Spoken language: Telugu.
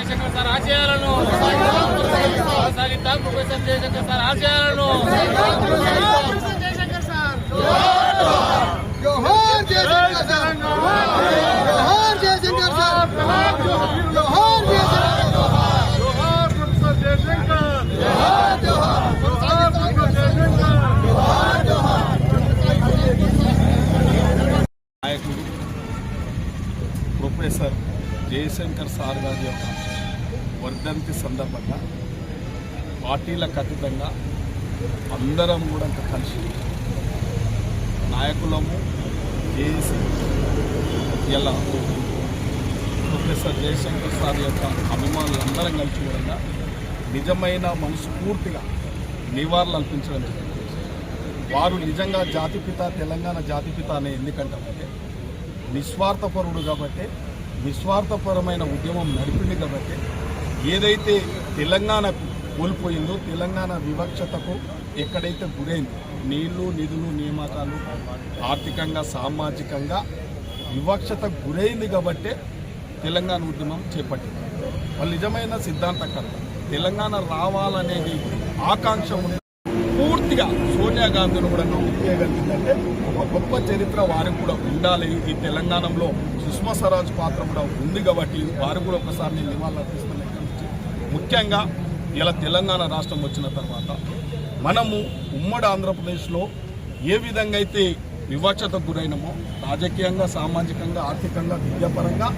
జయశంకర్ సార్ ఆశయాలను కొనసాగిద్దాం. ప్రొఫెసర్ జయశంకర్ సార్ ఆశయాలను జయశంకర్ సార్ జోహార్ జయశంకర్ సార్ జోహార్ జయశంకర్ సార్ జోహార్ జయశంకర్ జోహార్ ప్రొఫెసర్ జయశంకర్ జోహార్ జోహార్ జోహార్ ప్రొఫెసర్ జయశంకర్ జోహార్ జోహార్ నాయకుడు ప్రొఫెసర్ జయశంకర్ సార్ గారి యొక్క వర్ధంతి సందర్భంగా పార్టీలకు అతీతంగా అందరం కూడా కలిసి నాయకులము చేసి ఇలా ప్రొఫెసర్ జయశంకర్ సార్ యొక్క అభిమానులందరం కలిసి కూడా నిజమైన మనస్ఫూర్తిగా నివాళులు అర్పించడం జరిగింది. వారు నిజంగా జాతిపిత, తెలంగాణ జాతిపిత అనే ఎందుకంటే నిస్వార్థపరుడు కాబట్టి, నిస్వార్థపరమైన ఉద్యమం నడిపింది కాబట్టి, ఏదైతే తెలంగాణకు కోల్పోయిందో, తెలంగాణ వివక్షతకు ఎక్కడైతే గురైంది, నీళ్లు నిధులు నియామకాలు ఆర్థికంగా సామాజికంగా వివక్షతకు గురైంది కాబట్టి తెలంగాణ ఉద్యమం చేపట్టింది. వాళ్ళు నిజమైన సిద్ధాంతకర్త. తెలంగాణ రావాలనేది ఆకాంక్ష ఉంది. పూర్తిగా సోనియా గాంధీని కూడా చేయగలిగిందంటే ఒక గొప్ప చరిత్ర వారికి కూడా ఉండాలి. ఈ తెలంగాణలో సుష్మా స్వరాజ్ పాత్ర కూడా ఉంది కాబట్టి వారు కూడా ఒకసారి నేను నివాళులు అర్పిస్తున్నాను. ముఖ్యంగా ఇలా తెలంగాణ రాష్ట్రం వచ్చిన తర్వాత మనము ఉమ్మడి ఆంధ్రప్రదేశ్లో ఏ విధంగా అయితే వివక్షతకు గురైనమో రాజకీయంగా, సామాజికంగా, ఆర్థికంగా, విద్యాపరంగా